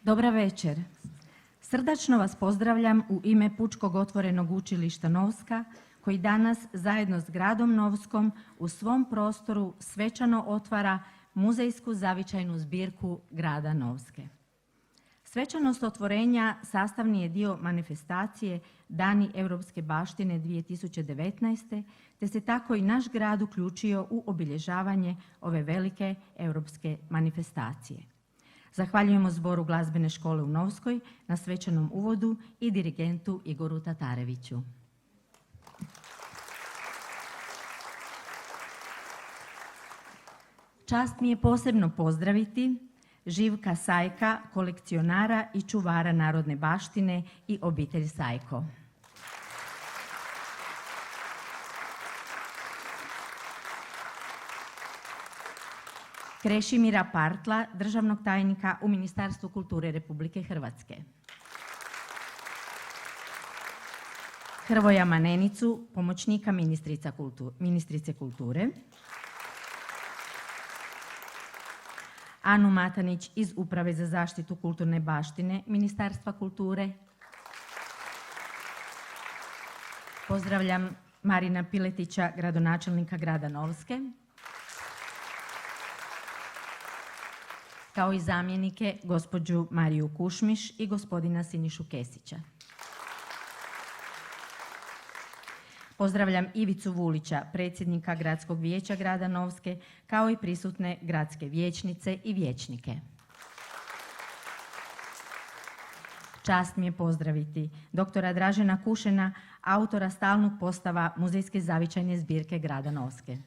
Dobra večer. Srdačno vas pozdravljam u ime Pučkog otvorenog učilišta Novska, koji danas zajedno s gradom Novskom u svom prostoru svečano otvara muzejsku zavičajnu zbirku grada Novske. Svečanost otvorenja sastavni je dio manifestacije Dani europske baštine 2019. te se tako i naš grad uključio u obilježavanje ove velike europske manifestacije. Zahvaljujemo Zboru glazbene škole u Novskoj na svečanom uvodu i dirigentu Igoru Tatareviću. Čast mi je posebno pozdraviti Živka Sajka, kolekcionara i čuvara narodne baštine i obitelj Sajko. Krešimira Partla, državnog tajnika u Ministarstvu kulture Republike Hrvatske. Hrvoja Manenicu, pomoćnika ministrice kulture. Anu Matanić iz Uprave za zaštitu kulturne baštine Ministarstva kulture. Pozdravljam Marina Piletića, gradonačelnika grada Novske, kao i zamjenike gospođu Mariju Kušmiš i gospodina Sinišu Kesića. Pozdravljam Ivicu Vulića, predsjednika Gradskog vijeća grada Novske, kao i prisutne gradske vijećnice i vijećnike. Čast mi je pozdraviti doktora Dražena Kušena, autora stalnog postava Muzejske zavičajne zbirke grada Novske.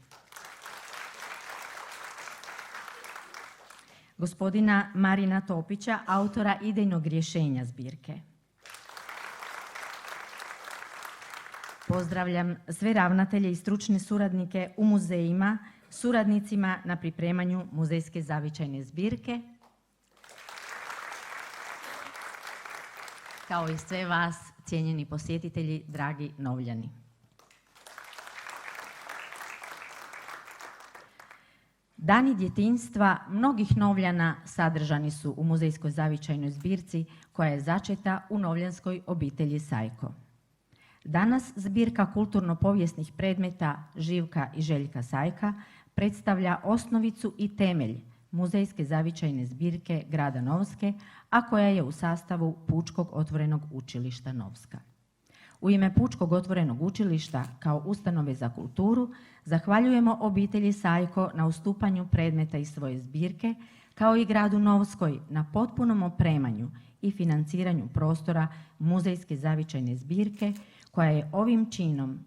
Gospodina Marina Topića, autora idejnog rješenja zbirke. Pozdravljam sve ravnatelje i stručne suradnike u muzejima, suradnicima na pripremanju Muzejske zavičajne zbirke, kao i sve vas, cijenjeni posjetitelji, dragi Novljani. Dani djetinjstva mnogih Novljana sadržani su u Muzejskoj zavičajnoj zbirci koja je začeta u novljanskoj obitelji Sajko. Danas zbirka kulturno-povijesnih predmeta Živka i Željka Sajka predstavlja osnovicu i temelj Muzejske zavičajne zbirke grada Novske, a koja je u sastavu Pučkog otvorenog učilišta Novska. U ime Pučkog otvorenog učilišta kao ustanove za kulturu zahvaljujemo obitelji Sajko na ustupanju predmeta iz svoje zbirke, kao i gradu Novskoj na potpunom opremanju i financiranju prostora Muzejske zavičajne zbirke, koja je ovim činom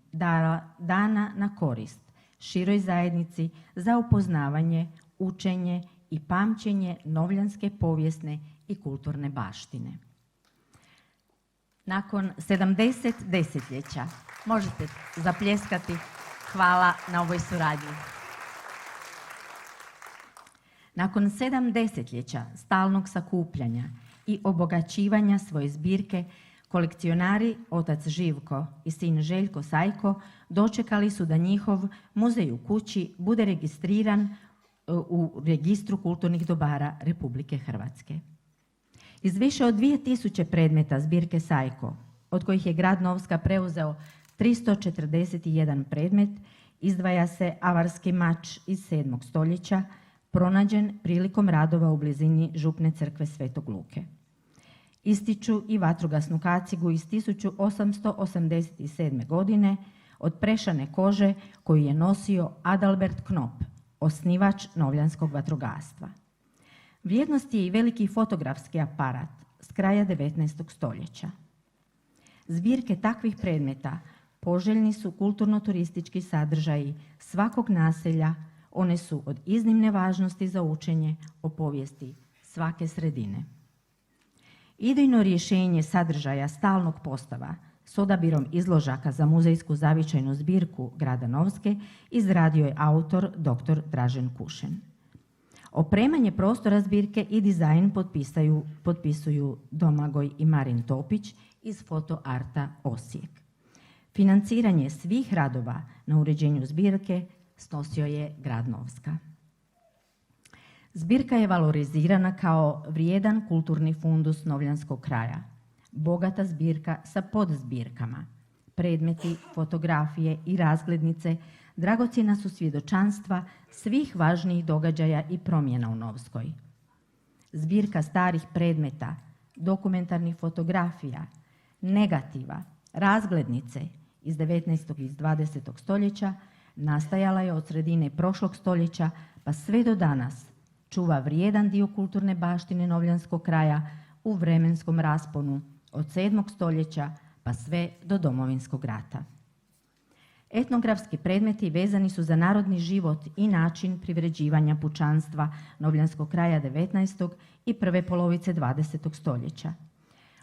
dana na korist široj zajednici za upoznavanje, učenje i pamćenje novljanske povijesne i kulturne baštine. Nakon 70 desetljeća, možete zapljeskati, hvala na ovoj suradnji. Nakon 7 desetljeća stalnog sakupljanja i obogaćivanja svoje zbirke, kolekcionari, otac Živko i sin Željko Sajko, dočekali su da njihov muzej u kući bude registriran u Registru kulturnih dobara Republike Hrvatske. Iz više od 2000 predmeta zbirke Sajko, od kojih je grad Novska preuzeo 341 predmet, izdvaja se avarski mač iz 7. stoljeća, pronađen prilikom radova u blizini župne crkve Svetog Luke. Ističu i vatrogasnu kacigu iz 1887. godine od prešane kože koju je nosio Adalbert Knop, osnivač novljanskog vatrogastva. Vrijednost je i veliki fotografski aparat s kraja 19. stoljeća. Zbirke takvih predmeta poželjni su kulturno-turistički sadržaji svakog naselja, one su od iznimne važnosti za učenje o povijesti svake sredine. Idejno rješenje sadržaja stalnog postava s odabirom izložaka za Muzejsku zavičajnu zbirku grada Novske izradio je autor dr. Dražen Kušen. Opremanje prostora zbirke i dizajn potpisuju Domagoj i Marin Topić iz Foto Arta Osijek. Financiranje svih radova na uređenju zbirke snosio je grad Novska. Zbirka je valorizirana kao vrijedan kulturni fundus novljanskog kraja. Bogata zbirka sa podzbirkama. Predmeti, fotografije i razglednice dragocjena su svjedočanstva svih važnijih događaja i promjena u Novskoj. Zbirka starih predmeta, dokumentarnih fotografija, negativa, razglednice iz 19. i 20. stoljeća nastajala je od sredine prošlog stoljeća pa sve do danas čuva vrijedan dio kulturne baštine novljanskog kraja u vremenskom rasponu od 7. stoljeća pa sve do Domovinskog rata. Etnografski predmeti vezani su za narodni život i način privređivanja pučanstva novljanskog kraja 19. i prve polovice 20. stoljeća.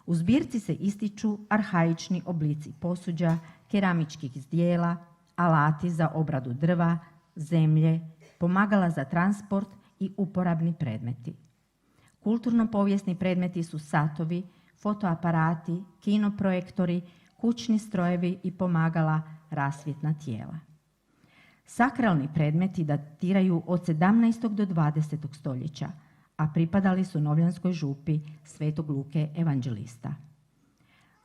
U zbirci se ističu arhaični oblici posuđa, keramičkih zdjela, alati za obradu drva, zemlje, pomagala za transport i uporabni predmeti. Kulturno-povijesni predmeti su satovi, fotoaparati, kinoprojektori, kućni strojevi i pomagala, rasvjetna tijela. Sakralni predmeti datiraju od 17. do 20. stoljeća, a pripadali su novljanskoj župi Svetog Luke Evanđelista.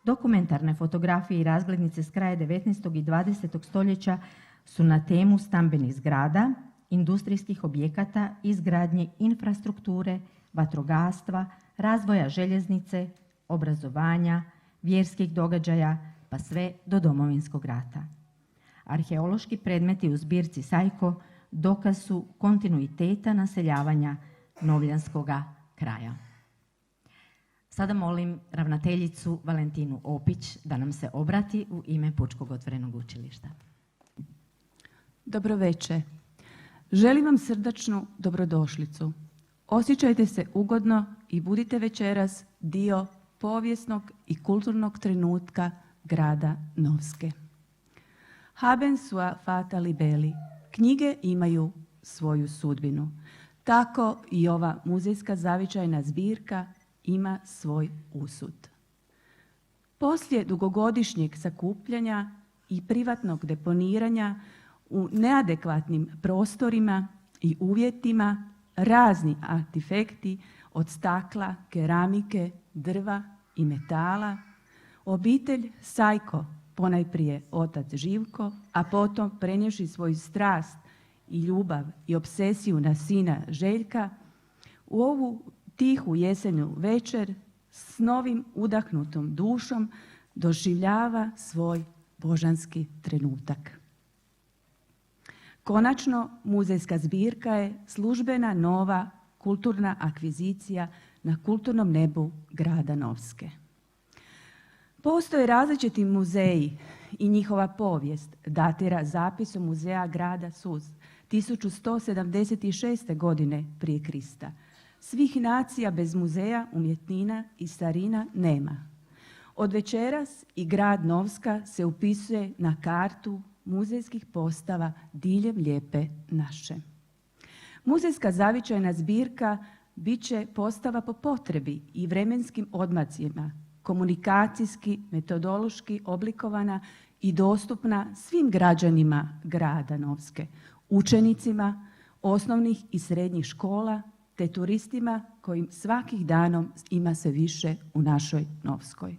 Dokumentarne fotografije i razglednice s kraja 19. i 20. stoljeća su na temu stambenih zgrada, industrijskih objekata, izgradnje infrastrukture, vatrogastva, razvoja željeznice, obrazovanja, vjerskih događaja, pa sve do Domovinskog rata. Arheološki predmeti u zbirci Sajko dokaz su kontinuiteta naseljavanja novljanskoga kraja. Sada molim ravnateljicu Valentinu Opić da nam se obrati u ime Pučkog otvorenog učilišta. Dobro večer. Želim vam srdačnu dobrodošlicu. Osjećajte se ugodno i budite večeras dio povijesnog i kulturnog trenutka grada Novske. Haben sua fata libelli. Knjige imaju svoju sudbinu. Tako i ova muzejska zavičajna zbirka ima svoj usud. Poslije dugogodišnjeg sakupljanja i privatnog deponiranja u neadekvatnim prostorima i uvjetima razni artefekti od stakla, keramike, drva i metala, obitelj Sajko, ponajprije otac Živko, a potom prenijevši svoju strast i ljubav i obsesiju na sina Željka, u ovu tihu jesenju večer s novim udahnutom dušom doživljava svoj božanski trenutak. Konačno, muzejska zbirka je službena nova kulturna akvizicija na kulturnom nebu grada Novske. Postoje različiti muzeji i njihova povijest datira zapisom muzeja grada Suz 1176. godine prije Krista. Svih nacija bez muzeja, umjetnina i starina nema. Od večeras i grad Novska se upisuje na kartu muzejskih postava diljem lijepe naše. Muzejska zavičajna zbirka bit će postava po potrebi i vremenskim odmacima, komunikacijski, metodološki oblikovana i dostupna svim građanima grada Novske, učenicima osnovnih i srednjih škola te turistima kojim svakih danom ima sve više u našoj Novskoj.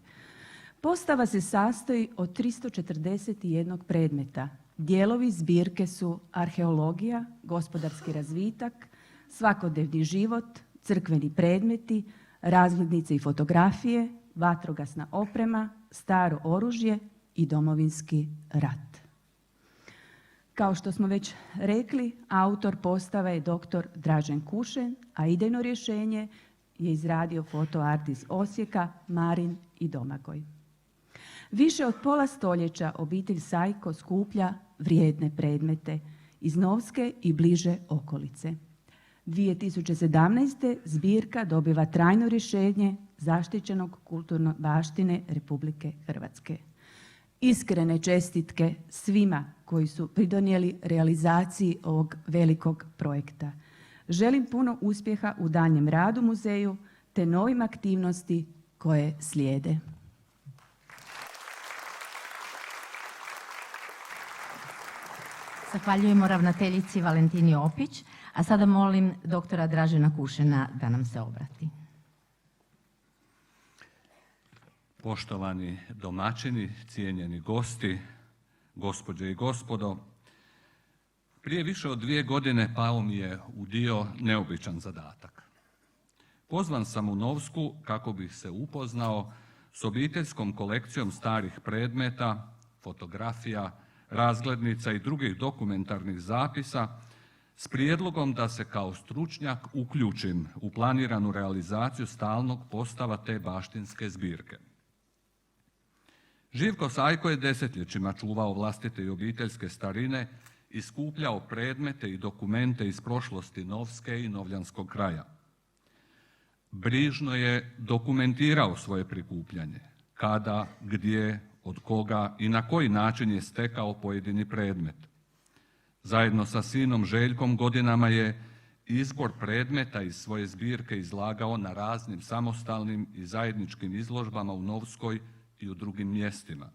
Postava se sastoji od 341 predmeta. Dijelovi zbirke su arheologija, gospodarski razvitak, svakodnevni život, crkveni predmeti, razglednice i fotografije, vatrogasna oprema, staro oružje i Domovinski rat. Kao što smo već rekli, autor postave je dr. Dražen Kušen, a idejno rješenje je izradio fotoart iz Osijeka Marin i Domagoj. Više od pola stoljeća obitelj Sajko skuplja vrijedne predmete iz Novske i bliže okolice. 2017. zbirka dobiva trajno rješenje zaštićenog kulturne baštine Republike Hrvatske. Iskrene čestitke svima koji su pridonijeli realizaciji ovog velikog projekta. Želim puno uspjeha u daljnjem radu muzeju te novim aktivnosti koje slijede. Zahvaljujemo ravnateljici Valentini Opić, a sada molim doktora Dražena Kušena da nam se obrati. Poštovani domaćini, cijenjeni gosti, gospođe i gospodo, prije više od 2 godine pao mi je u dio neobičan zadatak. Pozvan sam u Novsku kako bih se upoznao s obiteljskom kolekcijom starih predmeta, fotografija, razglednica i drugih dokumentarnih zapisa s prijedlogom da se kao stručnjak uključim u planiranu realizaciju stalnog postava te baštinske zbirke. Živko Sajko je desetljećima čuvao vlastite i obiteljske starine i skupljao predmete i dokumente iz prošlosti Novske i Novljanskog kraja. Brižno je dokumentirao svoje prikupljanje, kada, gdje, od koga i na koji način je stekao pojedini predmet. Zajedno sa sinom Željkom godinama je izbor predmeta iz svoje zbirke izlagao na raznim samostalnim i zajedničkim izložbama u Novskoj i u drugim mjestima.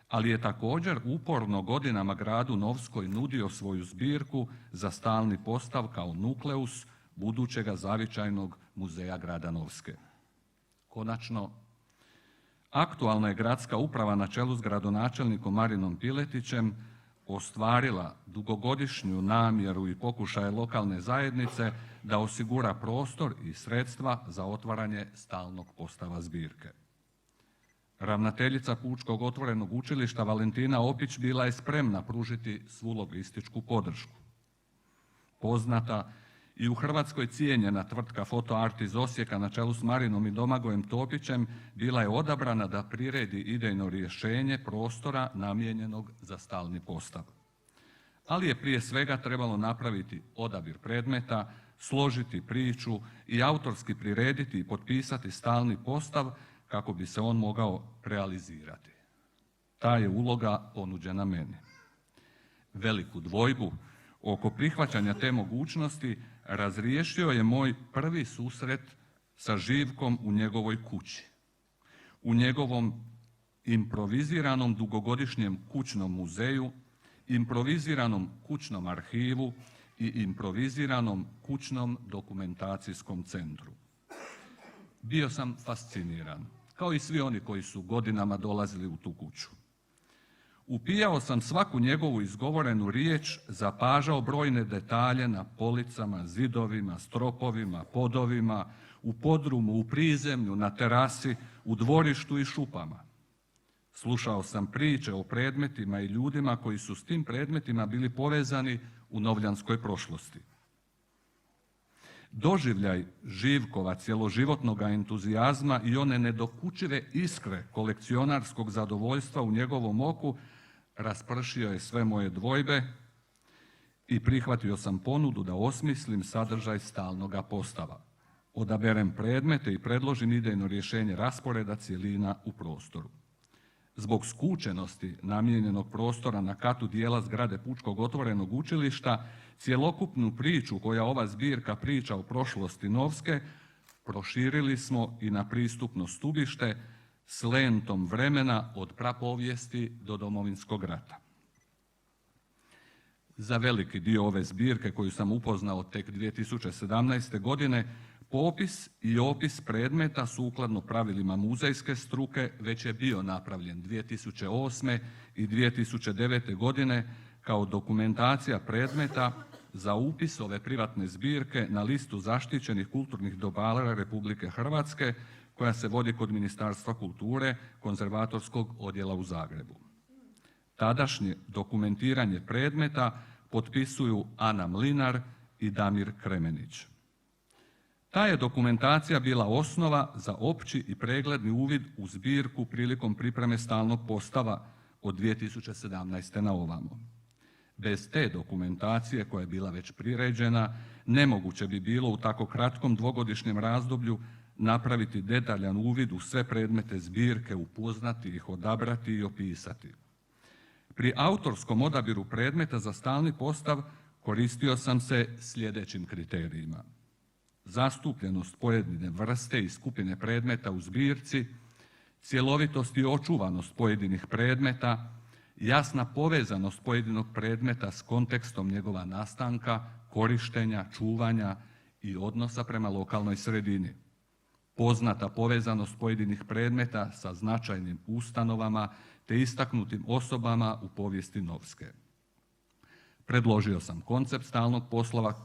Ali je također uporno godinama gradu Novskoj nudio svoju zbirku za stalni postav kao nukleus budućega zavičajnog muzeja grada Novske. Konačno, aktualna je gradska uprava na čelu s gradonačelnikom Marinom Piletićem ostvarila dugogodišnju namjeru i pokušaje lokalne zajednice da osigura prostor i sredstva za otvaranje stalnog postava zbirke. Ravnateljica Pučkog otvorenog učilišta Valentina Opić bila je spremna pružiti svu logističku podršku. Poznata i u Hrvatskoj cijenjena tvrtka Foto Art iz Osijeka na čelu s Marinom i Domagojem Topićem bila je odabrana da priredi idejno rješenje prostora namijenjenog za stalni postav. Ali je prije svega trebalo napraviti odabir predmeta, složiti priču i autorski prirediti i potpisati stalni postav kako bi se on mogao realizirati. Ta je uloga ponuđena meni. Veliku dvojbu oko prihvaćanja te mogućnosti razriješio je moj prvi susret sa Živkom u njegovoj kući, u njegovom improviziranom dugogodišnjem kućnom muzeju, improviziranom kućnom arhivu i improviziranom kućnom dokumentacijskom centru. Bio sam fasciniran, kao i svi oni koji su godinama dolazili u tu kuću. Upijao sam svaku njegovu izgovorenu riječ, zapažao brojne detalje na policama, zidovima, stropovima, podovima, u podrumu, u prizemlju, na terasi, u dvorištu i šupama. Slušao sam priče o predmetima i ljudima koji su s tim predmetima bili povezani u novljanskoj prošlosti. Doživljaj Živkova cjeloživotnog entuzijazma i one nedokučive iskre kolekcionarskog zadovoljstva u njegovom oku raspršio je sve moje dvojbe i prihvatio sam ponudu da osmislim sadržaj stalnoga postava, odaberem predmete i predložim idejno rješenje rasporeda cjelina u prostoru. Zbog skučenosti namijenjenog prostora na katu dijela zgrade Pučkog otvorenog učilišta, cjelokupnu priču koja ova zbirka priča o prošlosti Novske proširili smo i na pristupno stubište s lentom vremena od prapovijesti do Domovinskog rata. Za veliki dio ove zbirke koju sam upoznao tek 2017. godine, popis i opis predmeta sukladno pravilima muzejske struke već je bio napravljen 2008. i 2009. godine kao dokumentacija predmeta za upis ove privatne zbirke na listu zaštićenih kulturnih dobara Republike Hrvatske koja se vodi kod Ministarstva kulture, konzervatorskog odjela u Zagrebu. Tadašnje dokumentiranje predmeta potpisuju Ana Mlinar i Damir Kremenić. Ta je dokumentacija bila osnova za opći i pregledni uvid u zbirku prilikom pripreme stalnog postava od 2017. na ovamo. Bez te dokumentacije koja je bila već priređena, nemoguće bi bilo u tako kratkom dvogodišnjem razdoblju napraviti detaljan uvid u sve predmete zbirke, upoznati ih, odabrati i opisati. Pri autorskom odabiru predmeta za stalni postav koristio sam se sljedećim kriterijima: zastupljenost pojedine vrste i skupine predmeta u zbirci, cjelovitost i očuvanost pojedinih predmeta, jasna povezanost pojedinog predmeta s kontekstom njegova nastanka, korištenja, čuvanja i odnosa prema lokalnoj sredini. Poznata povezanost pojedinih predmeta sa značajnim ustanovama te istaknutim osobama u povijesti Novske. Predložio sam koncept stalnog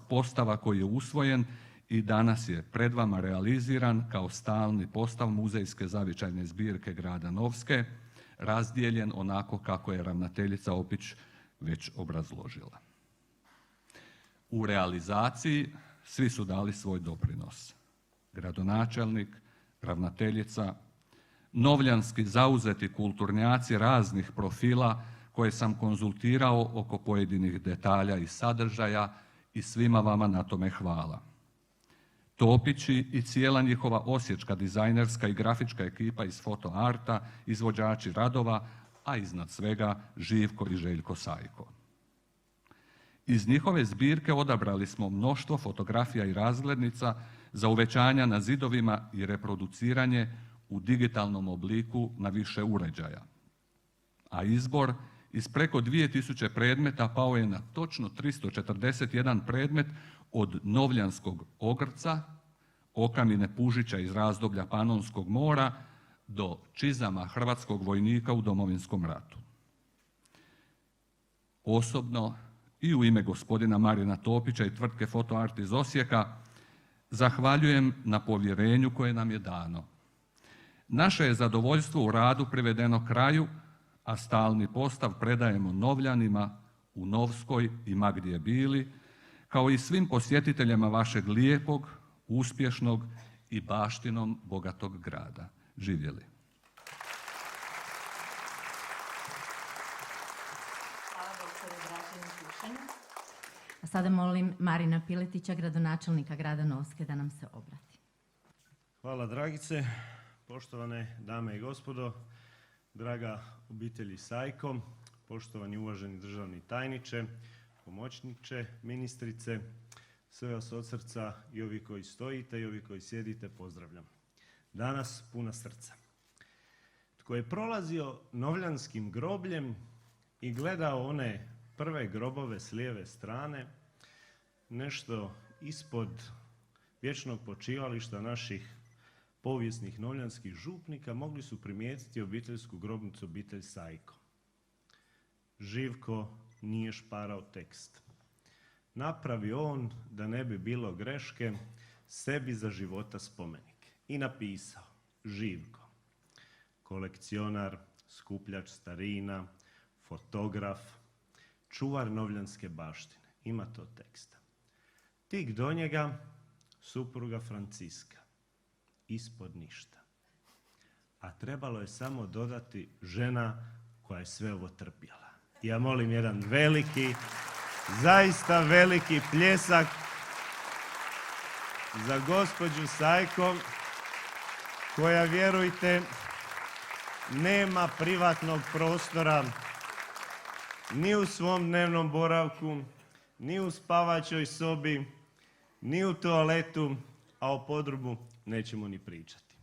postava koji je usvojen i danas je pred vama realiziran kao stalni postav muzejske zavičajne zbirke grada Novske, razdijeljen onako kako je ravnateljica Opić već obrazložila. U realizaciji svi su dali svoj doprinos. Gradonačelnik, ravnateljica, novljanski zauzeti kulturnjaci raznih profila koje sam konzultirao oko pojedinih detalja i sadržaja i svima vama na tome hvala. Topići i cijela njihova osječka dizajnerska i grafička ekipa iz fotoarta, izvođači radova, a iznad svega Živko i Željko Sajko. Iz njihove zbirke odabrali smo mnoštvo fotografija i razglednica za uvećanja na zidovima i reproduciranje u digitalnom obliku na više uređaja. A izbor iz preko 2000 predmeta pao je na točno 341 predmet od novljanskog ogrca, okamine pužića iz razdoblja Panonskog mora do čizama hrvatskog vojnika u Domovinskom ratu. Osobno i u ime gospodina Marina Topića i tvrtke Fotoart iz Osijeka zahvaljujem na povjerenju koje nam je dano. Naše je zadovoljstvo u radu privedeno kraju, a stalni postav predajemo Novljanima u Novskoj i ma gdje bili, kao i svim posjetiteljima vašeg lijepog, uspješnog i baštinom bogatog grada. Živjeli! A sada molim Marina Piletića, gradonačelnika grada Novske, da nam se obrati. Hvala Dragice, poštovane dame i gospodo, draga obitelji Sajko, poštovani uvaženi državni tajniče, pomoćniče, ministrice, sve vas od srca i ovi koji stojite i ovi koji sjedite pozdravljam. Danas puna srca. Tko je prolazio Novljanskim grobljem i gledao one prve grobove s lijeve strane, nešto ispod vječnog počivališta naših povijesnih novljanskih župnika, mogli su primijetiti obiteljsku grobnicu obitelj Sajko. Živko nije šparao tekst. Napravio on, da ne bi bilo greške, sebi za života spomenik. I napisao: Živko, kolekcionar, skupljač starina, fotograf, čuvar novljanske baštine. Ima to teksta. Tik do njega supruga Franciska. Ispod ništa. A trebalo je samo dodati žena koja je sve ovo trpjela. Ja molim jedan veliki, zaista veliki pljesak za gospođu Sajko, koja, vjerujte, nema privatnog prostora ni u svom dnevnom boravku, ni u spavaćoj sobi, ni u toaletu, a o podrubu nećemo ni pričati.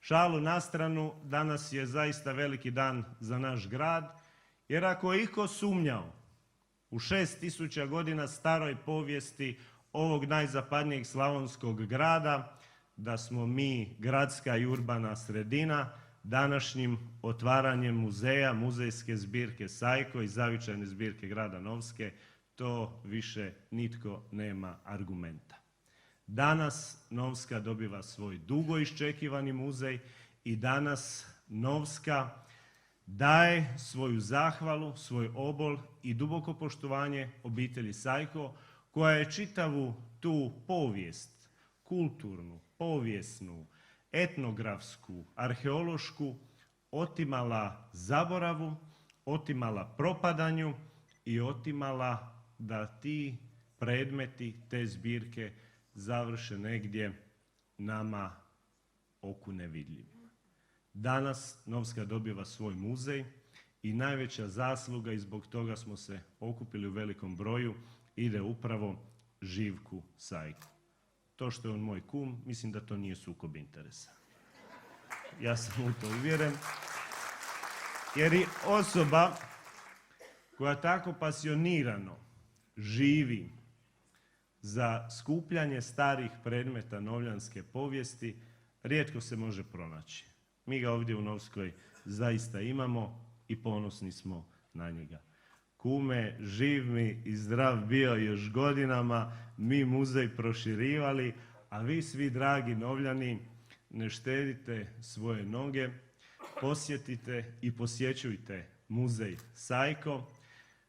Šalu na stranu, danas je zaista veliki dan za naš grad, jer ako je iko sumnjao u 6000 godina staroj povijesti ovog najzapadnijeg slavonskog grada, da smo mi gradska i urbana sredina, današnjim otvaranjem muzeja, muzejske zbirke Sajko i zavičajne zbirke grada Novske, to više nitko nema argumenta. Danas Novska dobiva svoj dugo iščekivani muzej i danas Novska daje svoju zahvalu, svoj obol i duboko poštovanje obitelji Sajko, koja je čitavu tu povijest, kulturnu, povijesnu, etnografsku, arheološku, otimala zaboravu, otimala propadanju i otimala da ti predmeti, te zbirke završe negdje nama oku nevidljivima. Danas Novska dobiva svoj muzej i najveća zasluga, i zbog toga smo se okupili u velikom broju, ide upravo Živku Sajku. To što je on moj kum, mislim da to nije sukob interesa. Ja sam u to uvjeren. Jer i osoba koja tako pasionirano živi za skupljanje starih predmeta novljanske povijesti, rijetko se može pronaći. Mi ga ovdje u Novskoj zaista imamo i ponosni smo na njega. Kume, živ mi i zdrav bio još godinama, mi muzej proširivali, a vi svi dragi Novljani ne štedite svoje noge, posjetite i posjećujte muzej Sajko,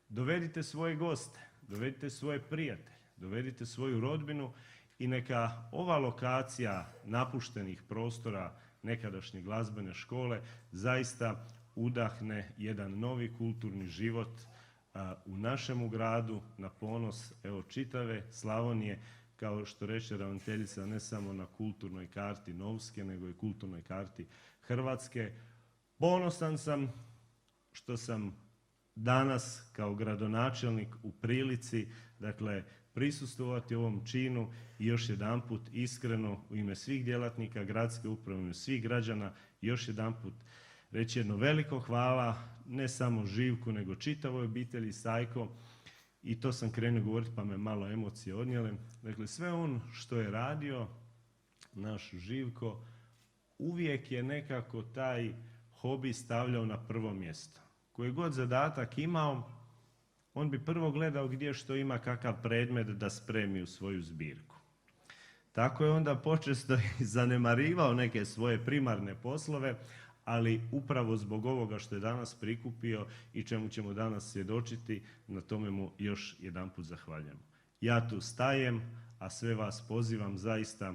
dovedite svoje goste, dovedite svoje prijatelje, dovedite svoju rodbinu i neka ova lokacija napuštenih prostora nekadašnje glazbene škole zaista udahne jedan novi kulturni život u našemu gradu na ponos čitave Slavonije, kao što reče ravnateljica, ne samo na kulturnoj karti Novske, nego i kulturnoj karti Hrvatske. Ponosan sam što sam danas kao gradonačelnik u prilici, prisustvovati ovom činu i još jedanput iskreno u ime svih djelatnika gradske uprave, u ime svih građana još jedanput reći jedno veliko hvala, ne samo Živku, nego čitavoj obitelji Sajko, i to sam krenuo govoriti pa me malo emocije odnijele. Dakle, sve on što je radio, naš Živko, uvijek je nekako taj hobi stavljao na prvo mjesto. Koji god zadatak imao, on bi prvo gledao gdje što ima kakav predmet da spremi u svoju zbirku. Tako je onda počesto i zanemarivao neke svoje primarne poslove, ali upravo zbog ovoga što je danas prikupio i čemu ćemo danas svjedočiti, na tome mu još jedanput zahvaljujem. Ja tu stajem, a sve vas pozivam zaista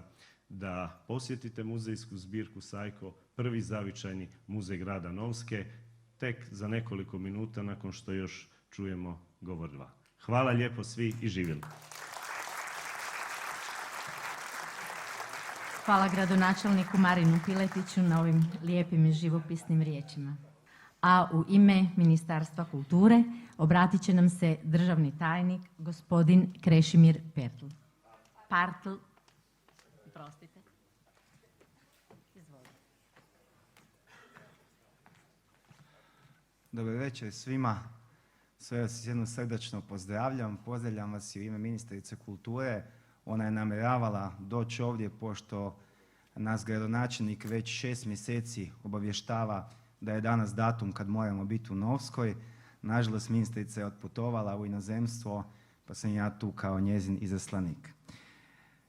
da posjetite muzejsku zbirku Sajko, prvi zavičajni muzej grada Novske, tek za nekoliko minuta nakon što još čujemo govor 2. Hvala lijepo svi i živjeli. Hvala gradonačelniku Marinu Piletiću na ovim lijepim i živopisnim riječima. A u ime Ministarstva kulture obratit će nam se državni tajnik gospodin Krešimir Partl. Prostite. Izvolite. Dobar večer svima. Sve vas jedno srdačno pozdravljam. Pozdravljam vas i u ime ministrice kulture. Ona je namjeravala doći ovdje pošto nas gradonačelnik već 6 mjeseci obavještava da je danas datum kad moramo biti u Novskoj. Nažalost, ministrica je otputovala u inozemstvo, pa sam ja tu kao njezin izaslanik.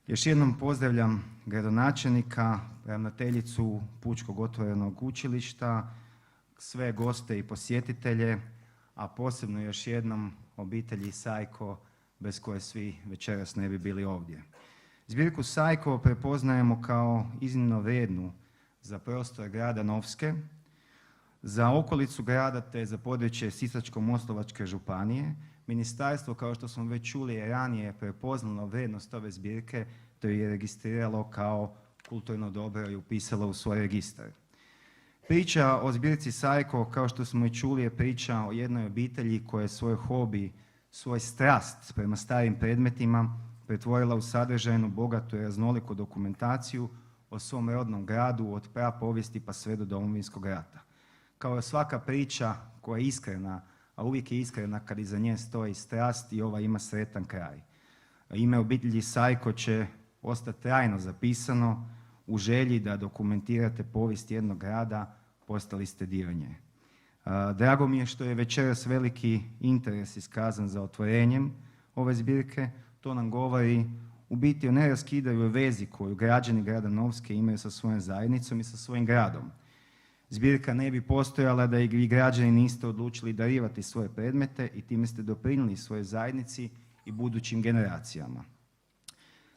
Još jednom pozdravljam gradonačelnika, ravnateljicu Pučkog otvorenog učilišta, sve goste i posjetitelje, a posebno još jednom obitelji Sajko, bez koje svi večeras ne bi bili ovdje. Zbirku Sajko prepoznajemo kao iznimno vrijednu za prostor grada Novske, za okolicu grada te za područje Sisačko-moslavačke županije. Ministarstvo, kao što smo već čuli, je ranije prepoznalo vrijednost ove zbirke te je registriralo kao kulturno dobro i upisalo u svoj registar. Priča o zbirci Sajko, kao što smo i čuli, je priča o jednoj obitelji koja je svoj hobi, svoj strast prema starim predmetima pretvorila u sadržajnu, bogatu i raznoliku dokumentaciju o svom rodnom gradu od prapovijesti pa sve do Domovinskog rata. Kao svaka priča koja je iskrena, a uvijek je iskrena kad iza nje stoji strast, i ova ima sretan kraj. Ime obitelji Sajko će ostati trajno zapisano u želji da dokumentirate povijest jednog grada, postali ste dio nje. Drago mi je što je večeras veliki interes iskazan za otvorenjem ove zbirke. To nam govori u biti o neraskidivoj vezi koju građani grada Novske imaju sa svojom zajednicom i sa svojim gradom. Zbirka ne bi postojala da i vi građani niste odlučili darivati svoje predmete i time ste doprinijeli svojoj zajednici i budućim generacijama.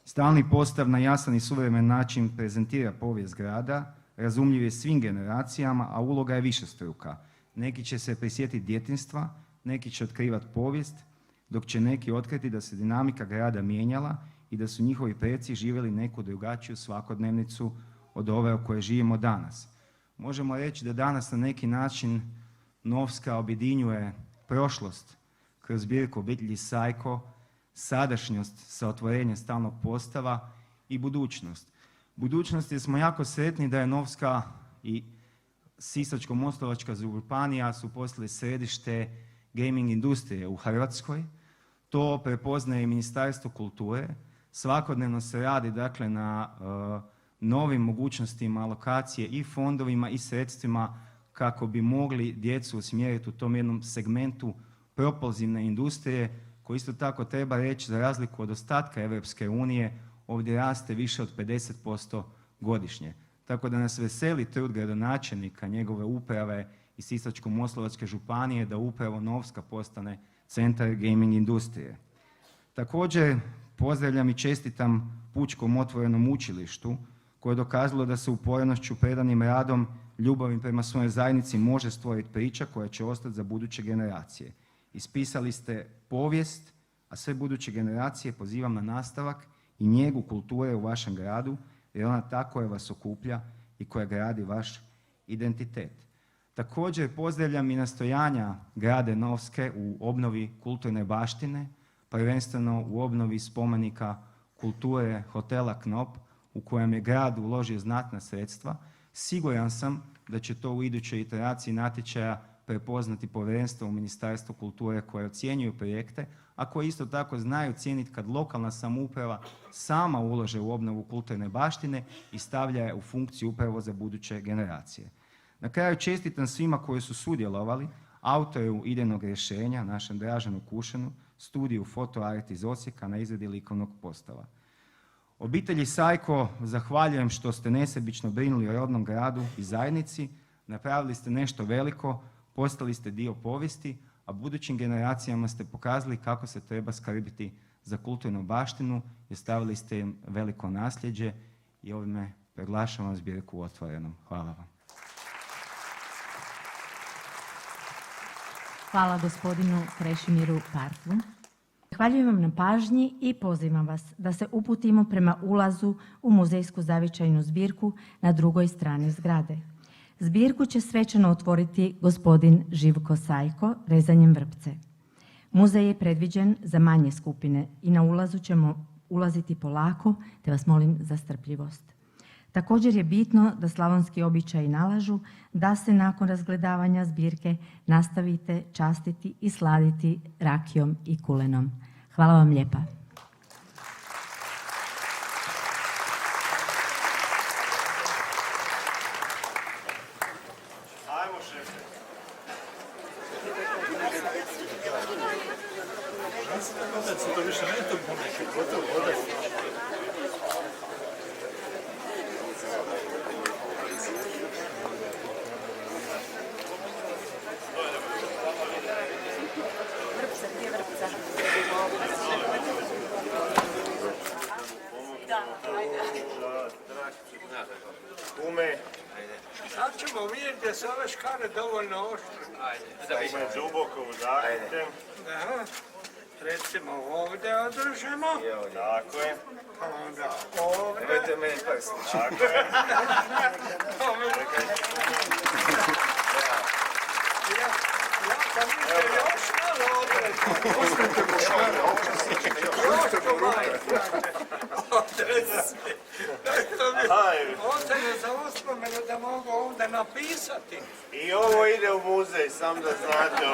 Stalni postav na jasan i suvremen način prezentira povijest grada, razumljiv je svim generacijama, a uloga je višestruka. Neki će se prisjetiti djetinjstva, neki će otkrivati povijest, dok će neki otkriti da se dinamika grada mijenjala i da su njihovi preci živjeli neku drugačiju svakodnevnicu od ove o kojoj živimo danas. Možemo reći da danas na neki način Novska objedinjuje prošlost kroz zbirku obitelji Sajko, sadašnjost sa otvorenjem stalnog postava i budućnost. Budućnost jer smo jako sretni da je Novska i Sisačko-moslavačka županija su postale središte gaming industrije u Hrvatskoj. To prepoznaje i Ministarstvo kulture. Svakodnevno se radi dakle na novim mogućnostima alokacije i fondovima i sredstvima kako bi mogli djecu usmjeriti u tom jednom segmentu propulzivne industrije koji isto tako treba reći za razliku od ostatka Europske unije ovdje raste više od 50% godišnje. Tako da nas veseli trud gradonačelnika, njegove uprave i Sisačko-moslavačke županije da upravo Novska postane centar gaming industrije. Također pozdravljam i čestitam Pučkom otvorenom učilištu koje je dokazalo da se upornošću, predanim radom, ljubavim prema svojoj zajednici može stvoriti priča koja će ostati za buduće generacije. Ispisali ste povijest, a sve buduće generacije pozivam na nastavak i njegu kulture u vašem gradu, jer ona ta koja vas okuplja i koja gradi vaš identitet. Također pozdravljam i nastojanja grada Novske u obnovi kulturne baštine, prvenstveno u obnovi spomenika kulture hotela Knop, u kojem je grad uložio znatna sredstva. Siguran sam da će to u idućoj iteraciji natječaja prepoznati povjerenstvo u Ministarstvu kulture koje ocjenjuju projekte, a koje isto tako znaju cijeniti kad lokalna samouprava sama ulože u obnovu kulturne baštine i stavlja je u funkciju upravo za buduće generacije. Na kraju čestitam svima koji su sudjelovali, autoru idejnog rješenja, našem Draženu Kušanu, studiju fotoart iz Osijeka na izradi likovnog postava. Obitelji Sajko zahvaljujem što ste nesebično brinuli o rodnom gradu i zajednici, napravili ste nešto veliko, postali ste dio povijesti, a budućim generacijama ste pokazali kako se treba skrbiti za kulturnu baštinu i stavili ste im veliko nasljeđe i ovime proglašavam zbirku otvorenom. Hvala vam. Hvala gospodinu Krešimiru Partlu. Zahvaljujem vam na pažnji i pozivam vas da se uputimo prema ulazu u muzejsku zavičajnu zbirku na drugoj strani zgrade. Zbirku će svečano otvoriti gospodin Živko Sajko rezanjem vrpce. Muzej je predviđen za manje skupine i na ulazu ćemo ulaziti polako, te vas molim za strpljivost. Također je bitno da slavonski običaji nalažu da se nakon razgledavanja zbirke nastavite častiti i sladiti rakijom i kulenom. Hvala vam lijepa. Ajmo, šefe. Kume, Sad ćemo vidjeti da su ove škare dovoljno oštre. kume duboko udahnite. Da. Recimo ovdje održimo. Tako je. Pa onda ovdje. Nemojte meni prst. Tako je. Ja sam mislio još malo odreći. Odrezi. Ovdje ne zaostalo mene da mogu ovdje napisati. I ovo ide u muzej, sam da znate.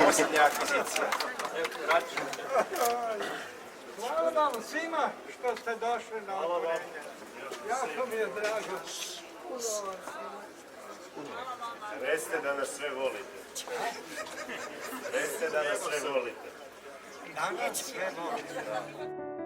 Posljednja akvizicija. Hvala vam svima što ste došli na otvorenje. Jako mi je drago. Recite da nas sve volite. Recite da nas sve volite. Da nas sve volite.